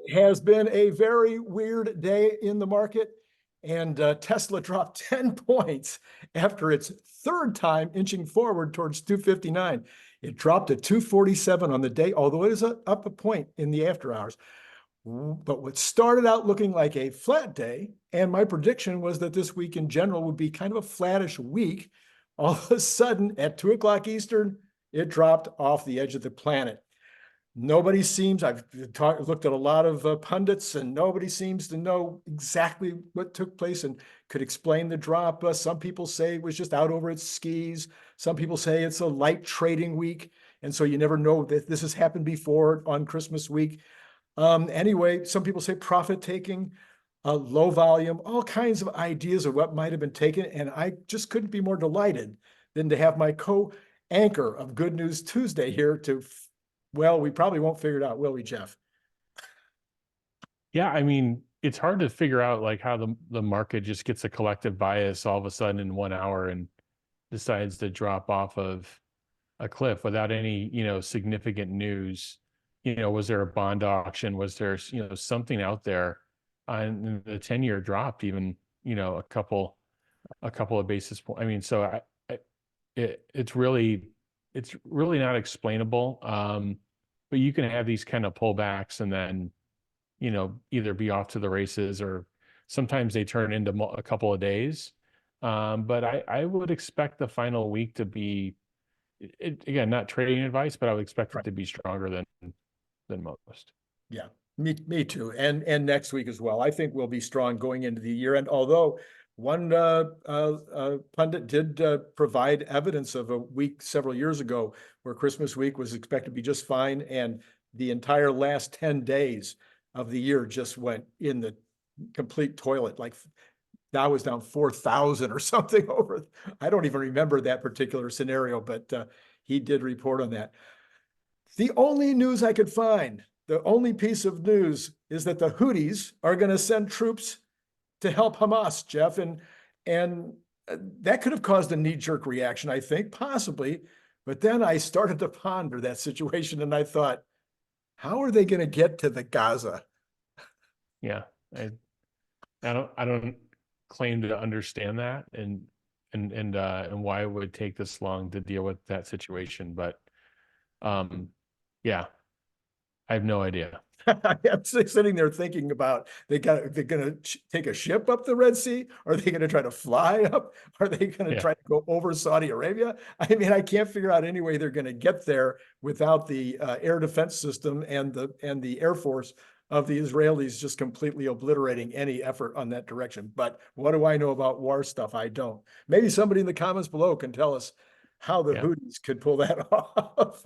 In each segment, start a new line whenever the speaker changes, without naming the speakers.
It has been a very weird day in the market, and Tesla dropped 10 points after its third time inching forward towards 259. It dropped to 247 on the day, although it is up a point in the after hours. But what started out looking like a flat day, and my prediction was that this week in general would be kind of a flattish week, all of a sudden at 2 o'clock Eastern, it dropped off the edge of the planet. Nobody seems, I've looked at a lot of pundits, and nobody seems to know exactly what took place and could explain the drop. Some people say it was just out over its skis. Some people say it's a light trading week, and so you never know that this has happened before on Christmas week. Anyway, some people say profit taking, low volume, all kinds of ideas of what might have been taken, and I just couldn't be more delighted than to have my co-anchor of Good News Tuesday here to, well, we probably won't figure it out, will we, Jeff?
Yeah, I mean, it's hard to figure out like how the market just gets a collective bias all of a sudden in 1 hour and decides to drop off of a cliff without any, significant news. Was there a bond auction? Was there, something out there? And the 10-year dropped even, a couple of basis points. I mean, so it's really not explainable. But you can have these kind of pullbacks and then, either be off to the races, or sometimes they turn into a couple of days. But I would expect the final week to be, again, not trading advice, but I would expect it to be stronger than most.
Yeah, me too. And next week as well. I think we'll be strong going into the year. And although one pundit did provide evidence of a week several years ago where Christmas week was expected to be just fine, and the entire last 10 days of the year just went in the complete toilet. Like Dow was down 4,000 or something over. I don't even remember that particular scenario, but he did report on that. The only news I could find, the only piece of news, is that the Houthis are going to send troops to help Hamas, Jeff, and that could have caused a knee-jerk reaction, I think, possibly. But then I started to ponder that situation, and I thought, how are they going to get to the Gaza?
Yeah, I don't claim to understand that, and why it would take this long to deal with that situation, but yeah, I have no idea.
I'm sitting there thinking about they're going to take a ship up the Red Sea. Are they going to try to fly up? Are they going to try to go over Saudi Arabia? I mean, I can't figure out any way they're going to get there without the air defense system and the Air Force of the Israelis just completely obliterating any effort on that direction. But what do I know about war stuff? I don't. Maybe somebody in the comments below can tell us how the Houthis could pull that off.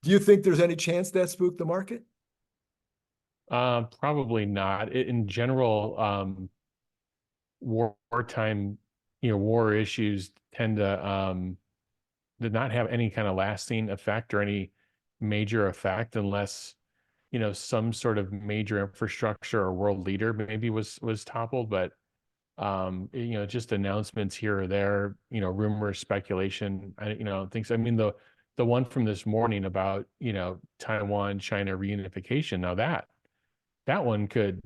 Do you think there's any chance that spooked the market?
Probably not. In general, wartime, war issues tend to not have any kind of lasting effect or any major effect unless, some sort of major infrastructure or world leader maybe was toppled. But just announcements here or there, rumors, speculation, things. I mean, the one from this morning about, Taiwan, China reunification. Now that one could,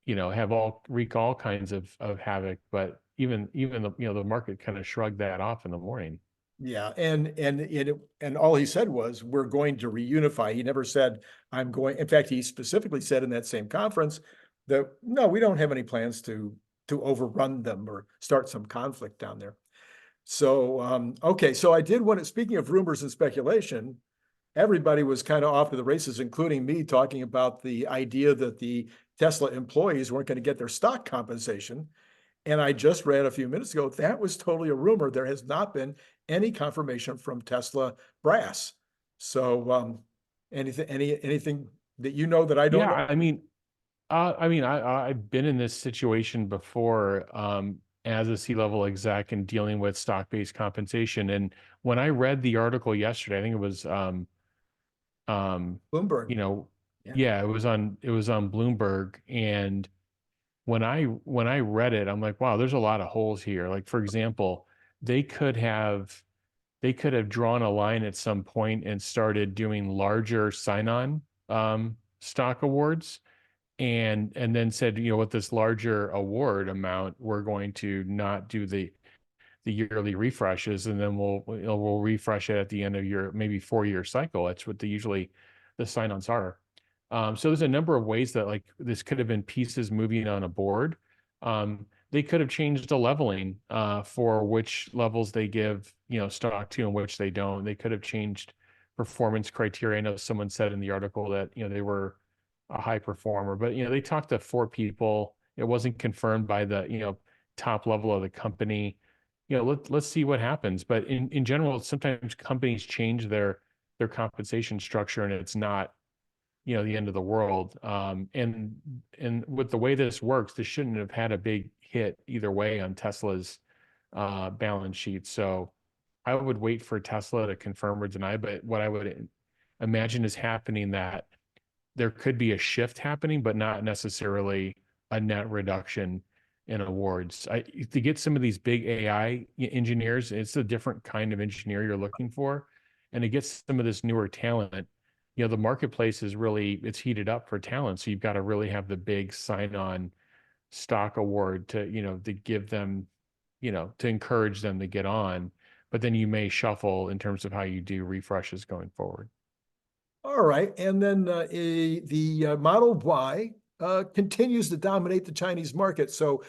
wreak all kinds of havoc, but even the market kind of shrugged that off in the morning.
Yeah, and all he said was, we're going to reunify. He never said, I'm going. In fact, he specifically said in that same conference that, no, we don't have any plans to overrun them or start some conflict down there. So, okay, so I did want to, speaking of rumors and speculation, everybody was kind of off to the races, including me, talking about the idea that the Tesla employees weren't going to get their stock compensation. And I just read a few minutes ago, that was totally a rumor. There has not been any confirmation from Tesla brass. So, anything that you know that I don't know?
I've been in this situation before, as a C-level exec and dealing with stock-based compensation. And when I read the article yesterday, I think it was
Bloomberg.
It was on Bloomberg. And when I read it, I'm like, wow, there's a lot of holes here. Like, for example, they could have drawn a line at some point and started doing larger sign-on stock awards, and then said, with this larger award amount, we're going to not do the yearly refreshes, and then we'll refresh it at the end of your maybe 4-year cycle. That's what usually the sign-ons are. So there's a number of ways that like this could have been pieces moving on a board. They could have changed the leveling for which levels they give stock to and which they don't. They could have changed performance criteria. I know someone said in the article that they were a high performer, but they talked to 4 people. It wasn't confirmed by the top level of the company. Let's see what happens. But in general, sometimes companies change their compensation structure, and it's not the end of the world. And with the way this works, this shouldn't have had a big hit either way on Tesla's balance sheet. So I would wait for Tesla to confirm or deny. But what I would imagine is happening, that there could be a shift happening, but not necessarily a net reduction in awards. To get some of these big AI engineers, it's a different kind of engineer you're looking for. And to get some of this newer talent, the marketplace is it's heated up for talent. So you've got to really have the big sign-on stock award to give them, to encourage them to get on. But then you may shuffle in terms of how you do refreshes going forward.
All right. And then the Model Y continues to dominate the Chinese market. So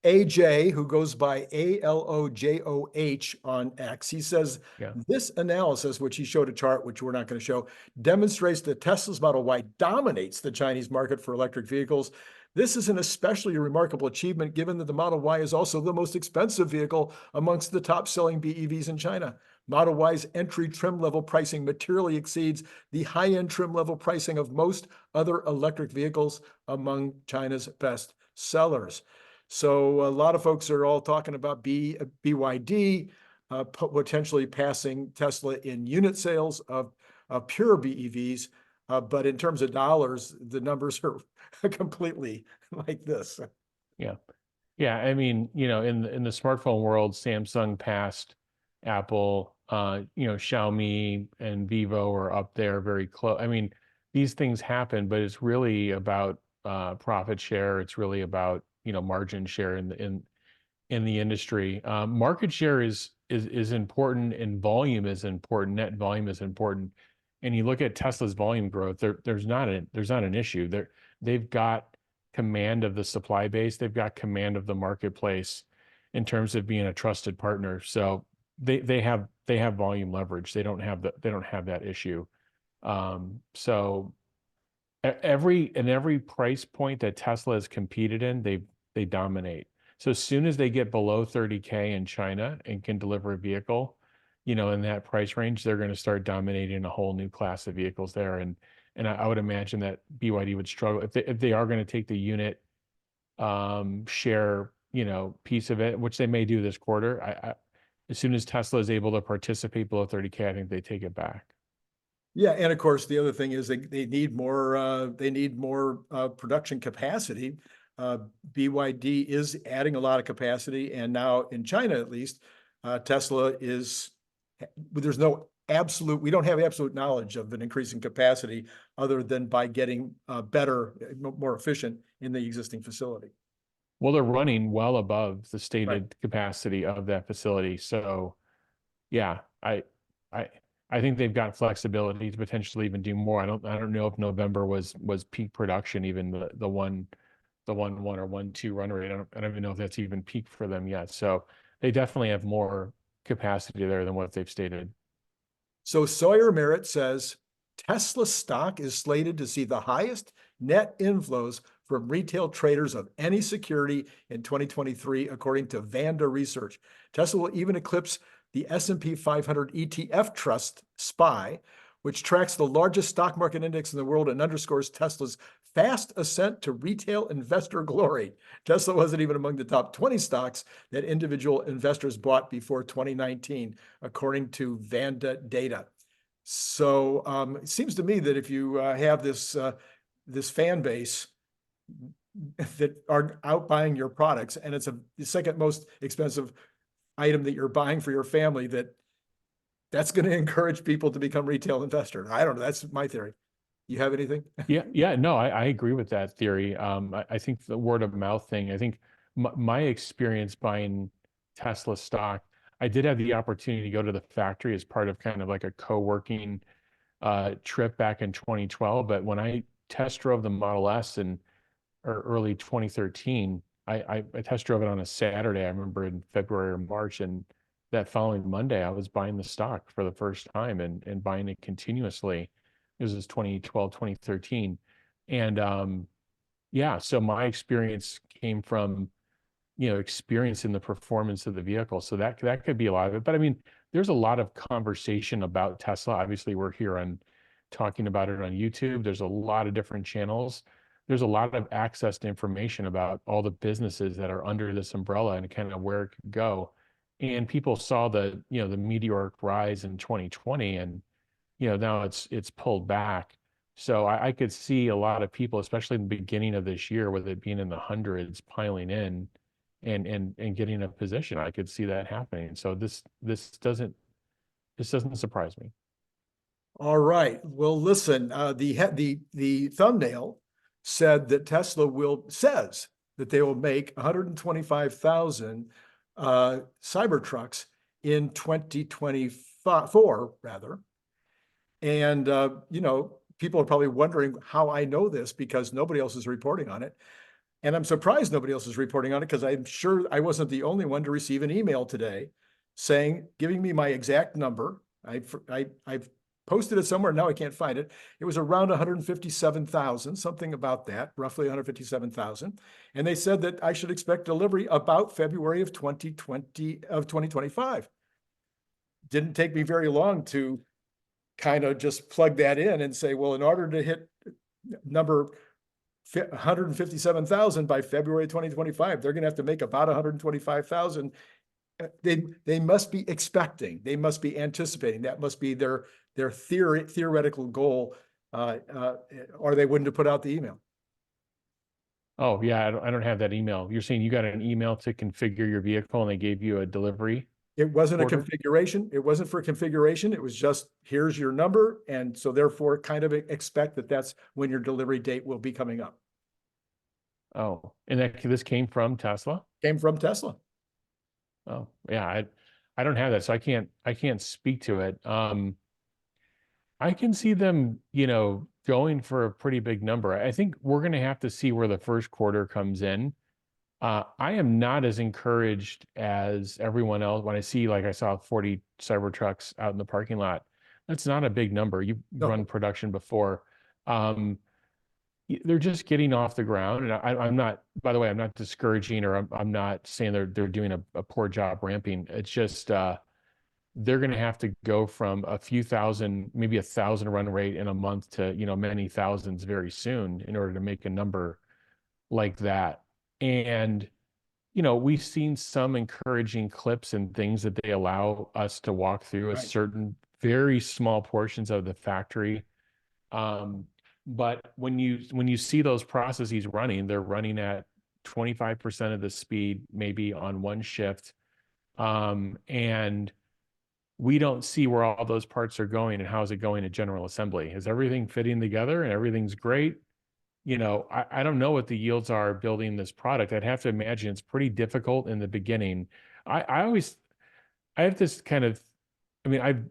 AJ, who goes by ALOJOH on X, he says, this analysis, which he showed a chart, which we're not going to show, demonstrates that Tesla's Model Y dominates the Chinese market for electric vehicles. This is an especially remarkable achievement, given that the Model Y is also the most expensive vehicle amongst the top-selling BEVs in China. Model Y's entry trim level pricing materially exceeds the high-end trim level pricing of most other electric vehicles among China's best sellers. So a lot of folks are all talking about BYD potentially passing Tesla in unit sales of pure BEVs. But in terms of dollars, the numbers are completely like this.
Yeah. I mean, in the smartphone world, Samsung passed Apple, Xiaomi and Vivo are up there very close. I mean, these things happen, but it's really about profit share. It's really about margin share in the industry. Market share is important, and volume is important. Net volume is important. And you look at Tesla's volume growth, there's not an issue. They've got command of the supply base. They've got command of the marketplace in terms of being a trusted partner. So they have volume leverage. They don't have that issue. So every price point that Tesla has competed in, they dominate. So as soon as they get below 30K in China and can deliver a vehicle, in that price range, they're going to start dominating a whole new class of vehicles there. And I would imagine that BYD would struggle if they are going to take the unit share, piece of it, which they may do this quarter. As soon as Tesla is able to participate below 30K, I think they take it back.
Yeah, and of course, the other thing is they need more production capacity. BYD is adding a lot of capacity, and now in China, at least, Tesla is. We don't have absolute knowledge of an increase in capacity other than by getting better, more efficient in the existing facility.
Well, they're running well above the stated capacity of that facility. So yeah, I think they've got flexibility to potentially even do more. I don't know if November was peak production, even the 1.1 or 1.2 run rate. I don't even know if that's even peak for them yet. So they definitely have more capacity there than what they've stated.
So Sawyer Merritt says Tesla stock is slated to see the highest net inflows from retail traders of any security in 2023, according to Vanda Research. Tesla will even eclipse the S&P 500 ETF Trust SPY, which tracks the largest stock market index in the world and underscores Tesla's fast ascent to retail investor glory. Tesla wasn't even among the top 20 stocks that individual investors bought before 2019, according to Vanda data. So it seems to me that if you have this fan base that are out buying your products, and it's the second most expensive item that you're buying for your family, that's going to encourage people to become retail investors. I don't know. That's my theory. You have anything?
Yeah, no, I agree with that theory. I think the word of mouth thing, I think my experience buying Tesla stock, I did have the opportunity to go to the factory as part of kind of like a co-working trip back in 2012. But when I test drove the Model S in or early 2013, I test drove it on a Saturday. I remember in February or March, and that following Monday, I was buying the stock for the first time and buying it continuously. This was 2012, 2013. And yeah, so my experience came from, experiencing the performance of the vehicle. So that could be a lot of it. But I mean, there's a lot of conversation about Tesla. Obviously, we're here on talking about it on YouTube. There's a lot of different channels. There's a lot of access to information about all the businesses that are under this umbrella and kind of where it could go. And people saw the meteoric rise in 2020, and now it's pulled back. So I could see a lot of people, especially in the beginning of this year, with it being in the hundreds, piling in and getting a position. I could see that happening. So this doesn't surprise me.
All right. Well, listen, the thumbnail said that says that they will make 125,000 Cybertrucks in 2024, rather. And people are probably wondering how I know this, because nobody else is reporting on it. And I'm surprised nobody else is reporting on it, because I'm sure I wasn't the only one to receive an email today giving me my exact number. I've posted it somewhere. Now I can't find it. It was around 157,000, something about that, roughly 157,000. And they said that I should expect delivery about February of 2025. Didn't take me very long to kind of just plug that in and say, well, in order to hit number 157,000 by February 2025, they're going to have to make about 125,000. They must be expecting, they must be anticipating, that must be their theoretical goal, or they wouldn't have put out the email.
Oh yeah, I don't have that email. You're saying you got an email to configure your vehicle and they gave you a delivery?
It wasn't
order?
a configuration. It wasn't for configuration. It was just, here's your number. And so therefore kind of expect that that's when your delivery date will be coming up.
Oh, and this came from Tesla?
Came from Tesla.
Oh yeah, I don't have that, so I can't speak to it. I can see them, going for a pretty big number. I think we're going to have to see where the first quarter comes in. I am not as encouraged as everyone else when I see, like I saw 40 Cybertrucks out in the parking lot. That's not a big number. You've run production before. They're just getting off the ground. And I'm not, by the way, I'm not discouraging, or I'm not saying they're doing a poor job ramping. It's just, they're going to have to go from a few thousand, maybe 1,000 run rate in a month to, many thousands very soon in order to make a number like that. And, we've seen some encouraging clips and things that they allow us to walk through a certain very small portions of the factory. But when you see those processes running, they're running at 25% of the speed, maybe on one shift. And we don't see where all those parts are going and how is it going to General Assembly. Is everything fitting together and everything's great? I don't know what the yields are building this product. I'd have to imagine it's pretty difficult in the beginning. I have this kind of, I mean,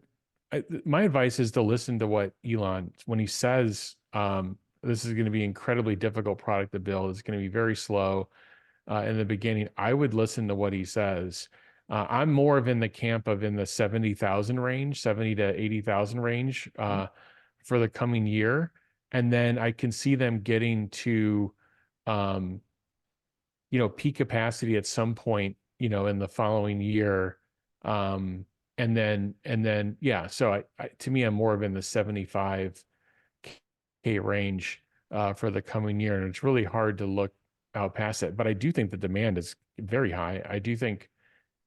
my advice is to listen to what Elon, when he says, this is going to be incredibly difficult product to build. It's going to be very slow in the beginning. I would listen to what he says. I'm more of in the camp of in the 70,000 range, 70 to 80,000 range for the coming year. And then I can see them getting to, peak capacity at some point, in the following year. And then, yeah, so to me, I'm more of in the 75K range for the coming year. And it's really hard to look out past it. But I do think the demand is very high. I do think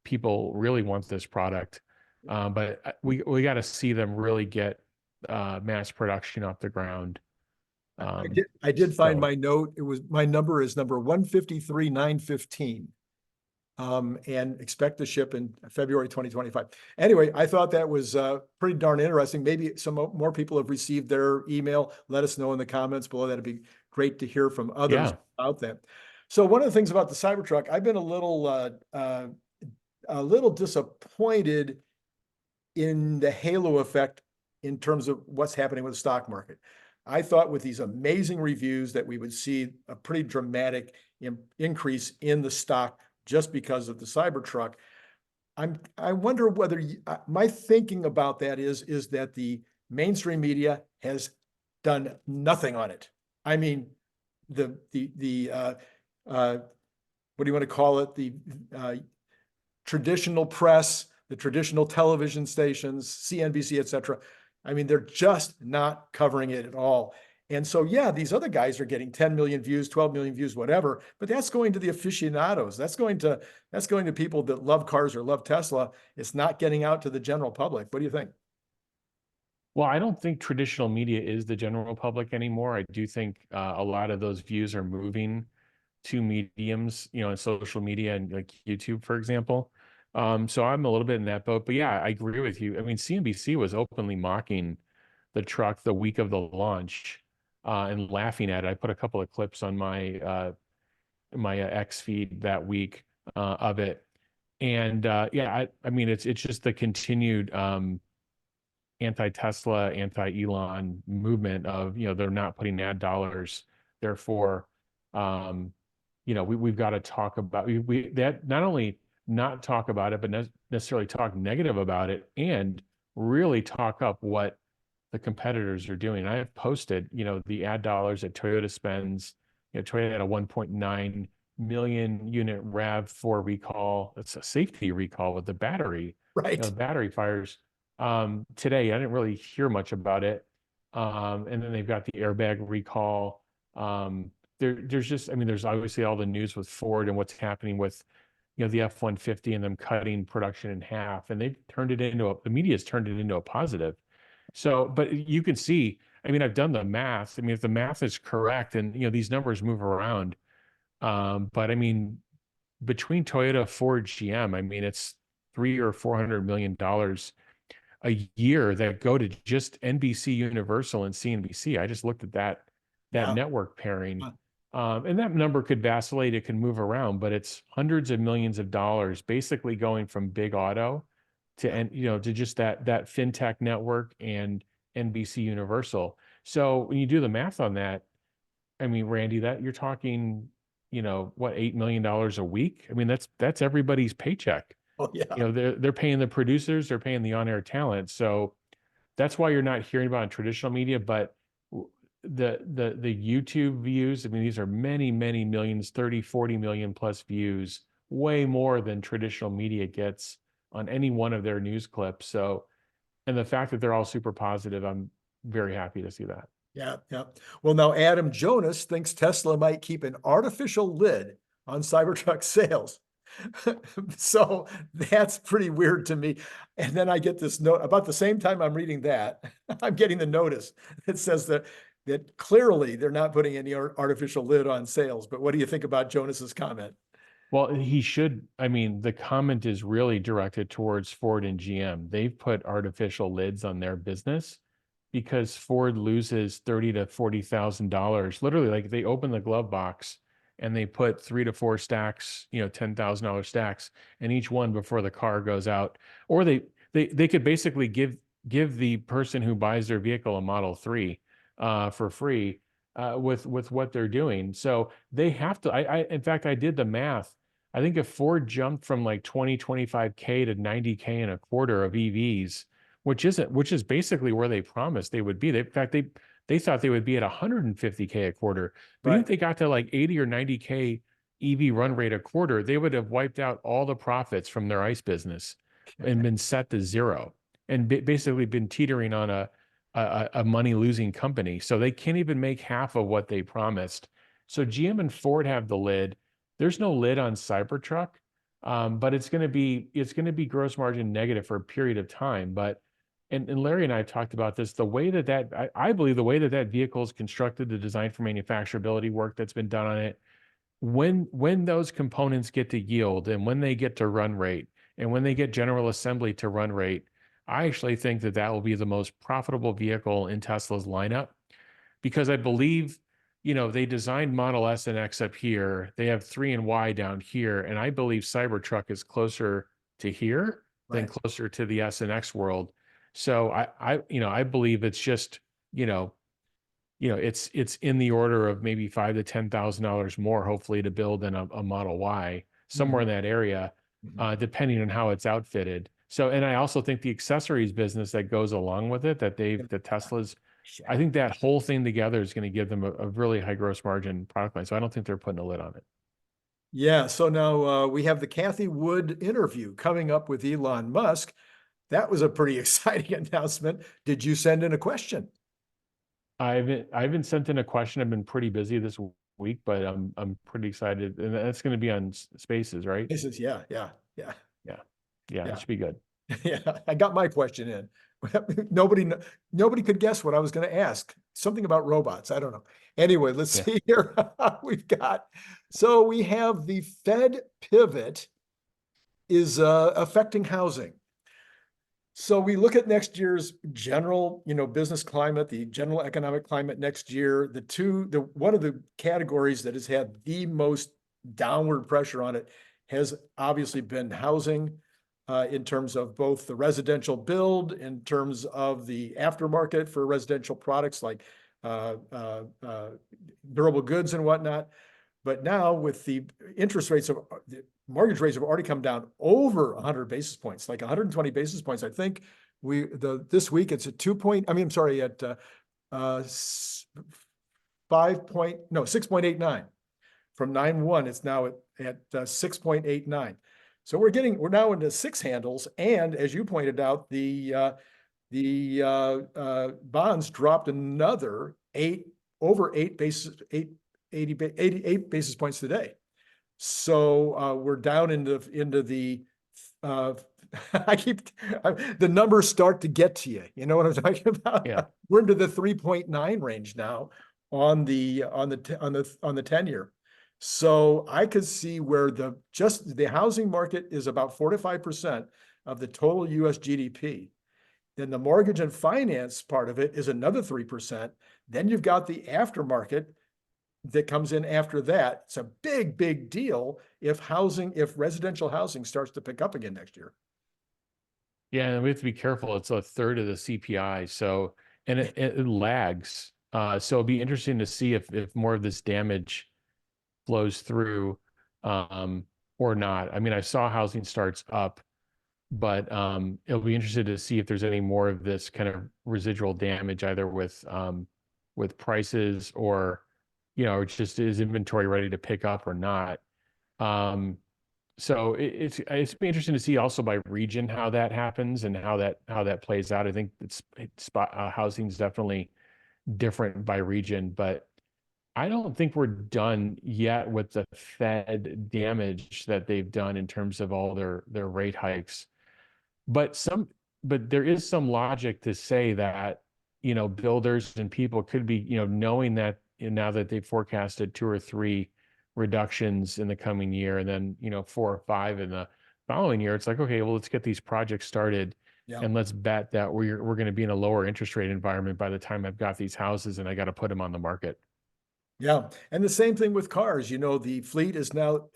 people really want this product. But we got to see them really get mass production off the ground.
I did find my note. My number is number 153,915. and expect to ship in February 2025. Anyway, I thought that was pretty darn interesting. Maybe some more people have received their email. Let us know in the comments below. That'd be great to hear from others about that. So one of the things about the Cybertruck, I've been a little disappointed in the halo effect in terms of what's happening with the stock market. I thought with these amazing reviews that we would see a pretty dramatic increase in the stock just because of the Cybertruck. I wonder whether my thinking about that is that the mainstream media has done nothing on it. I mean, what do you want to call it? The traditional press, the traditional television stations, CNBC, et cetera. I mean, they're just not covering it at all. And so, yeah, these other guys are getting 10 million views, 12 million views, whatever, but that's going to the aficionados. That's going to people that love cars or love Tesla. It's not getting out to the general public. What do you think?
Well, I don't think traditional media is the general public anymore. I do think a lot of those views are moving to mediums, in social media and like YouTube, for example. So I'm a little bit in that boat, but yeah, I agree with you. I mean, CNBC was openly mocking the truck the week of the launch and laughing at it. I put a couple of clips on my X feed that week of it, and yeah, I mean, it's just the continued anti-Tesla, anti-Elon movement of they're not putting ad dollars, therefore, we've got to talk about that, not only not talk about it, but necessarily talk negative about it and really talk up what the competitors are doing. I have posted, the ad dollars that Toyota spends. Toyota had a 1.9 million unit RAV4 recall. It's a safety recall with the battery.
Right.
The battery fires. Today, I didn't really hear much about it. And then they've got the airbag recall. There's just, I mean, there's obviously all the news with Ford and what's happening with, the F-150 and them cutting production in half. And they've turned it into the media's turned it into a positive. So, but you can see, I mean, I've done the math. I mean, if the math is correct and, these numbers move around. But I mean, between Toyota, Ford, GM, I mean, it's $300 or $400 million a year that go to just NBC Universal and CNBC. I just looked at that network pairing. And that number could vacillate, it can move around, but it's hundreds of millions of dollars basically going from big auto to, to just that fintech network and NBC Universal. So when you do the math on that, I mean, Randy, that you're talking, what, $8 million a week? I mean, that's everybody's paycheck.
Oh, yeah.
They're paying the producers, they're paying the on-air talent. So that's why you're not hearing about it in traditional media, but the YouTube views, I mean, these are many, many millions, 30, 40 million plus views, way more than traditional media gets on any one of their news clips. So, and the fact that they're all super positive, I'm very happy to see that.
Yeah. Well, now Adam Jonas thinks Tesla might keep an artificial lid on Cybertruck sales. So that's pretty weird to me. And then I get this note about the same time I'm reading that, I'm getting the notice that says that clearly they're not putting any artificial lid on sales. But what do you think about Jonas's comment?
Well, he should. I mean, the comment is really directed towards Ford and GM. They've put artificial lids on their business because Ford loses $30,000 to $40,000. Literally, like they open the glove box and they put 3 to 4 stacks, $10,000 stacks, and each one before the car goes out. Or they could basically give the person who buys their vehicle a Model 3 for free with what they're doing. So they have to. In fact, I did the math. I think if Ford jumped from like 25K to 90K in a quarter of EVs, which is basically where they promised they would be. In fact, they thought they would be at 150K a quarter. But if they got to like 80 or 90K EV run rate a quarter, they would have wiped out all the profits from their ICE business and been set to zero and basically been teetering on a money losing company. So they can't even make half of what they promised. So GM and Ford have the lid. There's no lid on Cybertruck, but it's going to be gross margin negative for a period of time. But and Larry and I have talked about this. The way I believe the way that vehicle is constructed, the design for manufacturability work that's been done on it, when those components get to yield and when they get to run rate and when they get general assembly to run rate, I actually think that that will be the most profitable vehicle in Tesla's lineup, because I believe, they designed Model S and X up here. They have 3 and Y down here. And I believe Cybertruck is closer to here than
Right.
closer to the S and X world. So I believe it's just, it's in the order of maybe $5,000 to $10,000 more, hopefully, to build in a Model Y, somewhere in that area, depending on how it's outfitted. So, and I also think the accessories business that goes along with it, the Tesla's, I think that whole thing together is going to give them a really high gross margin product line. So I don't think they're putting a lid on it.
Yeah. So now we have the Kathy Wood interview coming up with Elon Musk. That was a pretty exciting announcement. Did you send in a question?
I haven't sent in a question. I've been pretty busy this week, but I'm pretty excited, and that's going to be on Spaces, right?
He says, yeah.
Yeah, it should be good.
Yeah, I got my question in. Nobody could guess what I was going to ask. Something about robots. I don't know. Anyway, let's
Yeah.
see here. So we have the Fed pivot is affecting housing. So we look at next year's general, business climate, the general economic climate next year. One of the categories that has had the most downward pressure on it has obviously been housing, in terms of both the residential build, in terms of the aftermarket for residential products like durable goods and whatnot. But now with the the mortgage rates have already come down over 100 basis points, like 120 basis points. I think this week it's at 6.89 from 9.1. It's now at 6.89. So we're now into 6 handles. And as you pointed out, the bonds dropped another 88 basis points today. So we're down into the the numbers start to get to you. You know what I'm talking about?
Yeah.
We're into the 3.9 range now on the 10-year. So I could see where the housing market is about 4 to 5% of the total US GDP. Then the mortgage and finance part of it is another 3%. Then you've got the aftermarket that comes in after that. It's a big, big deal if residential housing starts to pick up again next year.
Yeah, and we have to be careful. It's a third of the CPI, so and it lags. So it'll be interesting to see if more of this damage flows through, or not. I mean, I saw housing starts up, but it'll be interesting to see if there's any more of this kind of residual damage, either with prices or, or just is inventory ready to pick up or not. So it's be interesting to see also by region how that happens and how that plays out. I think housing's definitely different by region, but I don't think we're done yet with the Fed damage that they've done in terms of all their rate hikes. But there is some logic to say that, builders and people could be, knowing that now that they've forecasted 2 or 3 reductions in the coming year, and then 4 or 5 in the following year, it's like, okay, well, let's get these projects started.
Yeah.
And let's bet that we're going to be in a lower interest rate environment by the time I've got these houses and I got to put them on the market.
Yeah. And the same thing with cars. The fleet is now,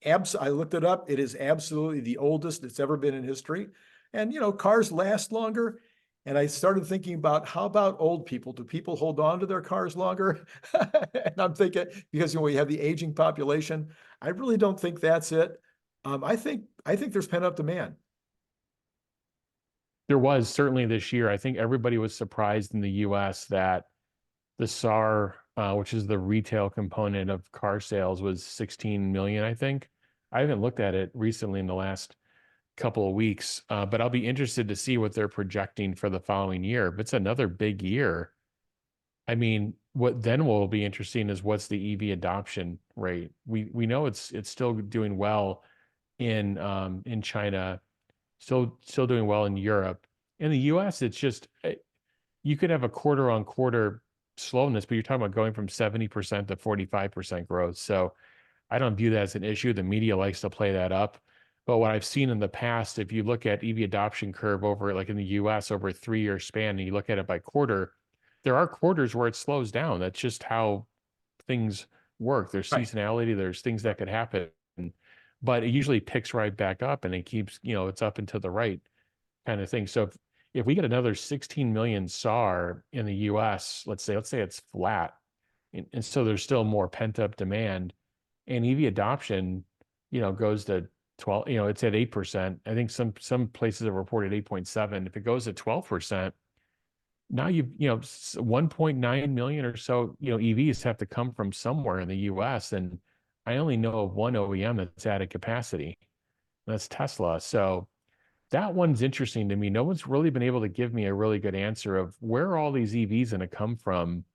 I looked it up. It is absolutely the oldest it's ever been in history. And, cars last longer. And I started thinking about, how about old people? Do people hold on to their cars longer? And I'm thinking, because we have the aging population, I really don't think that's it. I think there's pent-up demand.
There was certainly this year. I think everybody was surprised in the US that the SAR, which is the retail component of car sales, was 16 million, I think. I haven't looked at it recently in the last couple of weeks, but I'll be interested to see what they're projecting for the following year. If it's another big year, I mean, what then will be interesting is what's the EV adoption rate. We know it's still doing well in China, still doing well in Europe. In the US, it's just, you could have a quarter-on-quarter slowness, but you're talking about going from 70% to 45% growth. So I don't view that as an issue. The media likes to play that up. But what I've seen in the past, if you look at EV adoption curve over like in the US over a 3-year span, and you look at it by quarter, there are quarters where it slows down. That's just how things work. There's
Right.
seasonality, there's things that could happen, but it usually picks right back up and it keeps, it's up and to the right kind of thing. So if we get another 16 million SAR in the US, let's say it's flat, and so there's still more pent up demand, and EV adoption, goes to 12, it's at 8%. I think some places have reported 8.7. If it goes to 12%, now 1.9 million or so, EVs have to come from somewhere in the US. And I only know of one OEM that's added capacity. That's Tesla. So that one's interesting to me. No one's really been able to give me a really good answer of where all these EVs going to come from,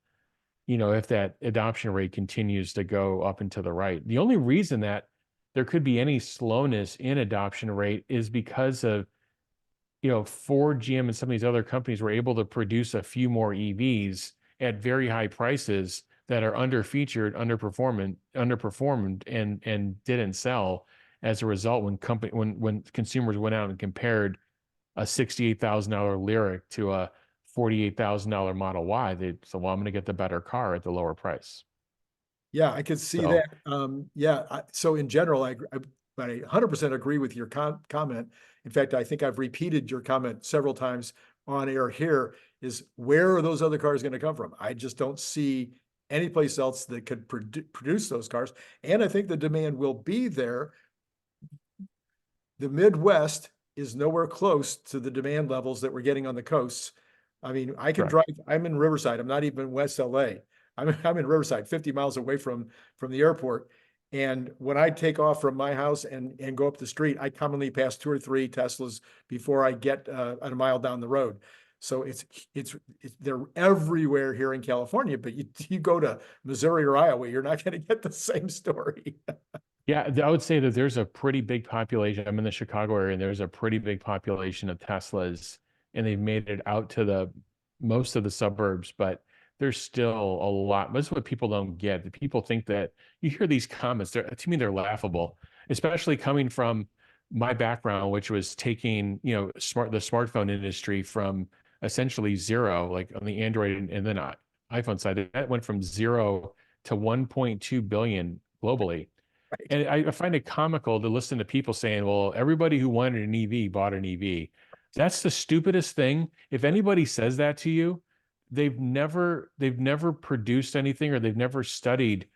if that adoption rate continues to go up and to the right. The only reason that there could be any slowness in adoption rate is because of, Ford, GM, and some of these other companies were able to produce a few more EVs at very high prices that are underfeatured, underperformed, and didn't sell. As a result, when consumers went out and compared a $68,000 Lyric to a $48,000 Model Y, they said, "Well, I'm going to get the better car at the lower price."
Yeah, I could see
So,
that. Yeah, so in general, I 100% agree with your comment. In fact, I think I've repeated your comment several times on air here, is where are those other cars going to come from? I just don't see any place else that could produce those cars. And I think the demand will be there. The Midwest is nowhere close to the demand levels that we're getting on the coasts. I mean, I can
correct.
drive, I'm in Riverside. I'm not even in West LA. I'm in Riverside, 50 miles away from the airport. And when I take off from my house and go up the street, I commonly pass 2 or 3 Teslas before I get a mile down the road. So it's they're everywhere here in California, but you go to Missouri or Iowa, you're not going to get the same story.
Yeah, I would say that there's a pretty big population. I'm in the Chicago area, and there's a pretty big population of Teslas, and they've made it out to the most of the suburbs, but there's still a lot. That's what people don't get. The people think that you hear these comments, to me, they're laughable, especially coming from my background, which was taking, the smartphone industry from essentially zero, like on the Android and then iPhone side, that went from 0 to 1.2 billion globally.
Right.
And I find it comical to listen to people saying, well, everybody who wanted an EV bought an EV. That's the stupidest thing. If anybody says that to you, they've never produced anything, or they've never studied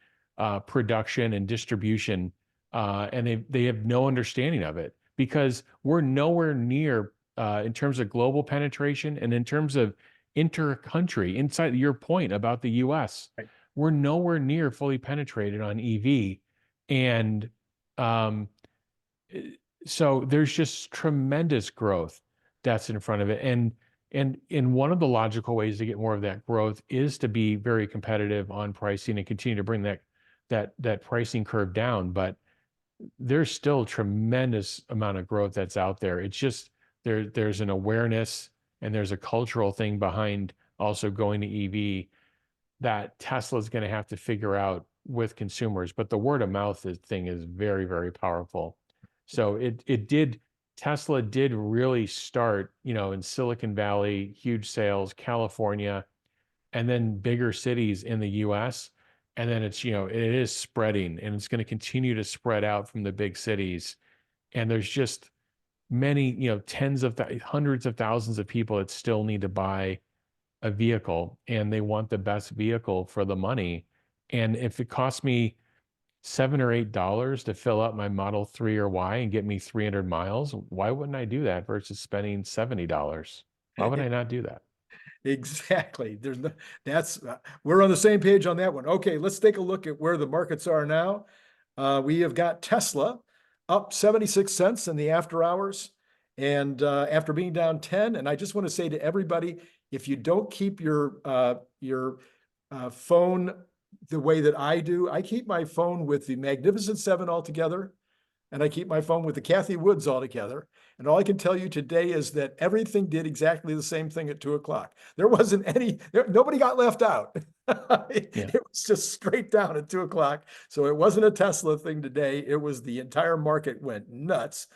production and distribution, and they have no understanding of it, because we're nowhere near in terms of global penetration and in terms of inter-country, inside your point about the US,
Right.
we're nowhere near fully penetrated on EV. And um, so there's just tremendous growth that's in front of it. And one of the logical ways to get more of that growth is to be very competitive on pricing and continue to bring that pricing curve down. But there's still tremendous amount of growth that's out there. It's just there's an awareness and there's a cultural thing behind also going to EV that Tesla's going to have to figure out with consumers. But the word of mouth thing is very, very powerful. So Tesla did really start, in Silicon Valley, huge sales, California, and then bigger cities in the US. And then it is spreading, and it's going to continue to spread out from the big cities. And there's just many, hundreds of thousands of people that still need to buy a vehicle, and they want the best vehicle for the money. And if it costs me $7 or $8 to fill up my Model 3 or Y and get me 300 miles, why wouldn't I do that versus spending $70? Why would I not do that?
Exactly. We're on the same page on that one. Okay, let's take a look at where the markets are now. We have got Tesla up 76 cents in the after hours, and after being down 10. And I just want to say to everybody, if you don't keep your phone the way that I do, I keep my phone with the Magnificent Seven altogether, and I keep my phone with the Kathy Woods altogether. And all I can tell you today is that everything did exactly the same thing at 2 o'clock. There wasn't nobody got left out. It was just straight down at 2 o'clock. So it wasn't a Tesla thing today. It was the entire market went nuts.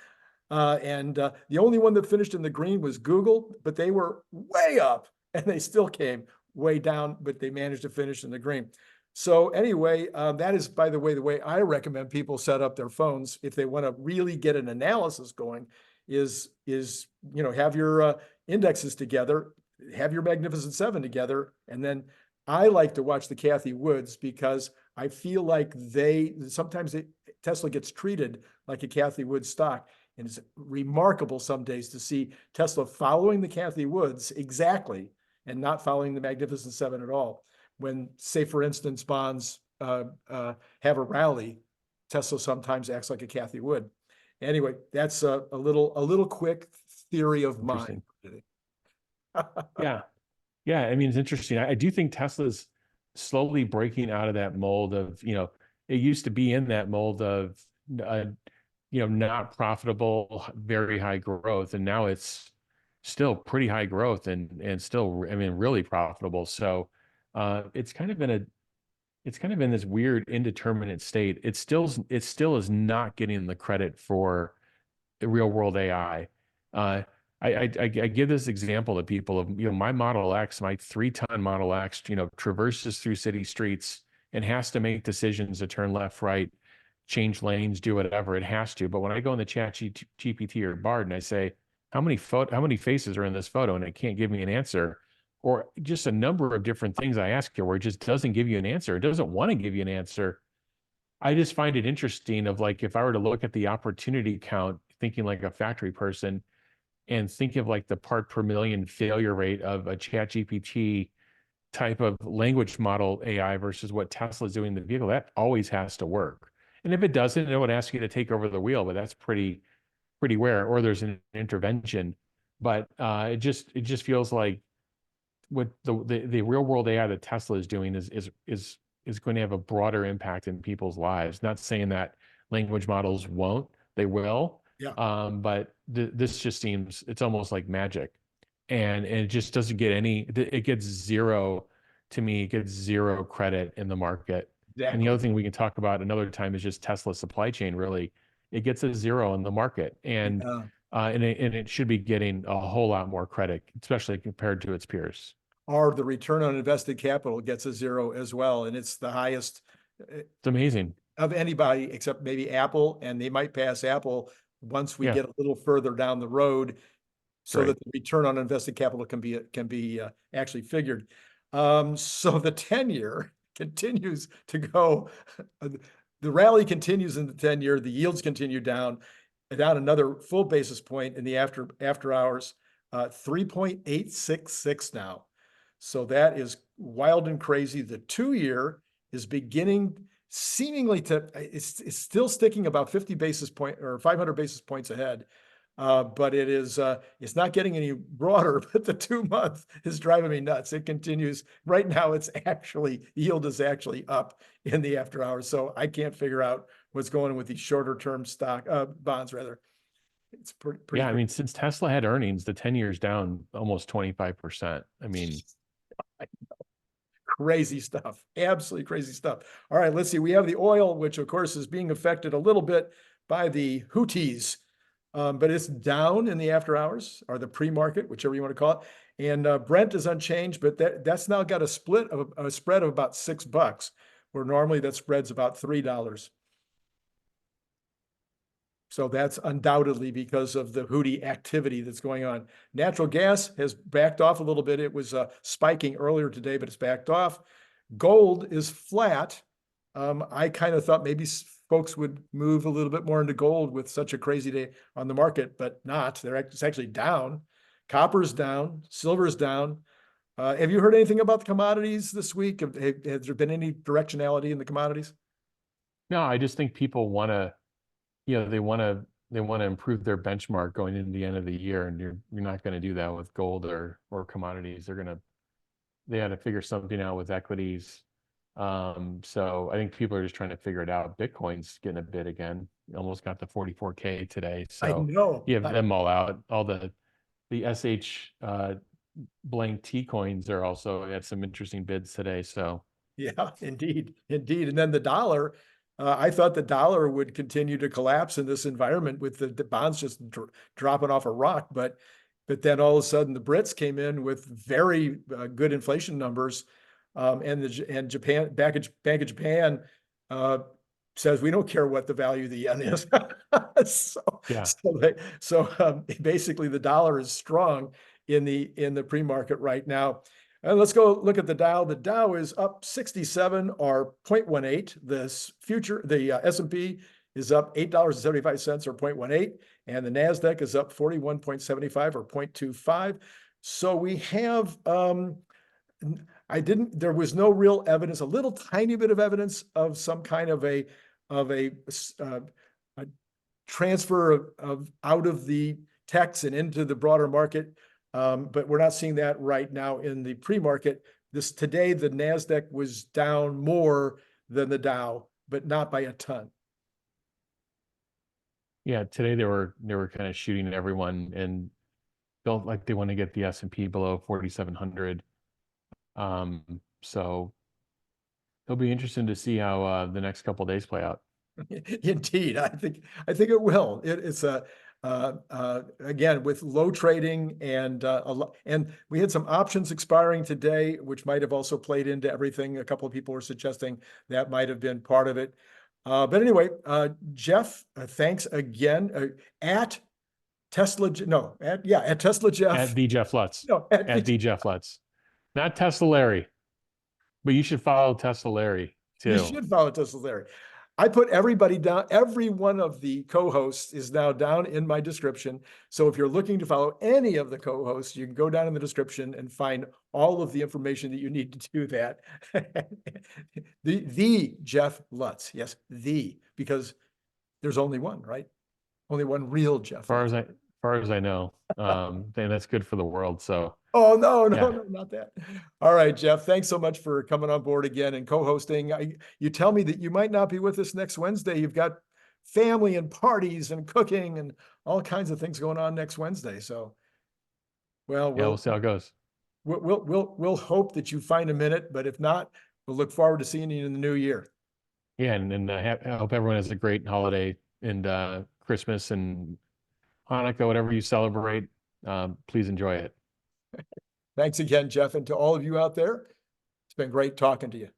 The only one that finished in the green was Google, but they were way up and they still came way down, but they managed to finish in the green. So anyway, that is, by the way I recommend people set up their phones if they want to really get an analysis going is have your indexes together, have your Magnificent Seven together. And then I like to watch the Kathy Woods because I feel like sometimes Tesla gets treated like a Kathy Woods stock. And it's remarkable some days to see Tesla following the Kathy Woods exactly and not following the Magnificent Seven at all. When, say, for instance, bonds have a rally, Tesla sometimes acts like a Kathy Wood. Anyway, that's a little quick theory of mine.
Yeah. I mean, it's interesting. I do think Tesla's slowly breaking out of that mold of, it used to be in that mold of, not profitable, very high growth. And now it's still pretty high growth and still, I mean, really profitable. So it's kind of in this weird indeterminate state. It still is not getting the credit for real world AI. I give this example to people of, my Model X, my 3-ton Model X, traverses through city streets and has to make decisions to turn left, right, change lanes, do whatever it has to. But when I go in the chat GPT or Bard and I say, how many faces are in this photo? And it can't give me an answer, or just a number of different things I ask here where it just doesn't give you an answer. It doesn't want to give you an answer. I just find it interesting of like, if I were to look at the opportunity count, thinking like a factory person, and think of like the part per million failure rate of a chat GPT type of language model AI versus what Tesla's doing in the vehicle, that always has to work. And if it doesn't, it would ask you to take over the wheel, but that's pretty rare, or there's an intervention. But it just feels like what the real world AI that Tesla is doing is going to have a broader impact in people's lives. Not saying that language models won't, they will.
Yeah.
But this just seems, it's almost like magic, and it just doesn't get it gets zero, to me, it gets zero credit in the market.
Exactly.
And the other thing we can talk about another time is just Tesla's supply chain. Really, it gets a zero in the market, and it should be getting a whole lot more credit, especially compared to its peers.
Or the return on invested capital gets a zero as well, and it's the highest.
It's amazing.
Of anybody except maybe Apple, and they might pass Apple once we get a little further down the road, so that the return on invested capital can be actually figured. So the 10-year continues to go. The rally continues in the 10-year. The yields continue down another full basis point in the after hours, 3.866 now. So that is wild and crazy. The 2-year is beginning seemingly it's still sticking about 50 basis point or 500 basis points ahead. But it's not getting any broader, but the 2-month is driving me nuts. It continues right now. Yield is actually up in the after hours. So I can't figure out what's going on with these shorter term bonds rather. It's pretty.
Yeah. I mean, since Tesla had earnings, the 10-year's down almost 25%. I mean,
crazy stuff, absolutely crazy stuff. All right, let's see. We have the oil, which of course is being affected a little bit by the Houthis, but it's down in the after hours or the pre-market, whichever you want to call it. And Brent is unchanged, but that's now got a spread of about $6, where normally that spread's about $3. So that's undoubtedly because of the Houthi activity that's going on. Natural gas has backed off a little bit. It was spiking earlier today, but it's backed off. Gold is flat. I kind of thought maybe folks would move a little bit more into gold with such a crazy day on the market, but not. It's actually down. Copper's down. Silver's down. Have you heard anything about the commodities this week? Has there been any directionality in the commodities?
No, I just think people want to, they want to improve their benchmark going into the end of the year, and you're not going to do that with gold or commodities. They had to figure something out with equities. So I think people are just trying to figure it out. Bitcoin's getting a bid again. Almost got the 44K today.
I
So
know.
you have them all out. All the SH blank T coins are also had some interesting bids today. So
Yeah, indeed, indeed. And then the dollar, I thought the dollar would continue to collapse in this environment with the bonds just dropping off a rock. But then all of a sudden the Brits came in with very good inflation numbers. And Japan, Bank of Japan says we don't care what the value of the yen is.
yeah,
Basically the dollar is strong in the pre-market right now. And let's go look at the Dow. The Dow is up 67 or 0.18. The S&P is up $8.75 or 0.18. And the NASDAQ is up 41.75 or 0.25. So we have, there was no real evidence, a little tiny bit of evidence of some kind of a transfer of out of the techs and into the broader market. But we're not seeing that right now in the pre-market. Today, the NASDAQ was down more than the Dow, but not by a ton.
yeah. Today they were kind of shooting at everyone and felt like they want to get the S&P below 4,700. So it'll be interesting to see how the next couple of days play out.
Indeed, I think it will. It's again with low trading and we had some options expiring today, which might have also played into everything. A couple of people were suggesting that might have been part of it. But anyway, Jeff, thanks again at Tesla. No, at Tesla Jeff.
At the Jeff Lutz.
No,
at the Jeff Lutz. Not Tesla Larry, but you should follow Tesla Larry too.
You should follow Tesla Larry. I put everybody down. Every one of the co-hosts is now down in my description. So if you're looking to follow any of the co-hosts, you can go down in the description and find all of the information that you need to do that. the Jeff Lutz. Yes, because there's only one, right? Only one real Jeff.
As far as I know, and that's good for the world. So.
Oh, no, not that. All right, Jeff, thanks so much for coming on board again and co-hosting. You tell me that you might not be with us next Wednesday. You've got family and parties and cooking and all kinds of things going on next Wednesday. So, we'll
see how it goes.
We'll hope that you find a minute, but if not, we'll look forward to seeing you in the new year.
Yeah, and I hope everyone has a great holiday and Christmas and Hanukkah, whatever you celebrate. Please enjoy it.
Thanks again, Jeff. And to all of you out there, it's been great talking to you.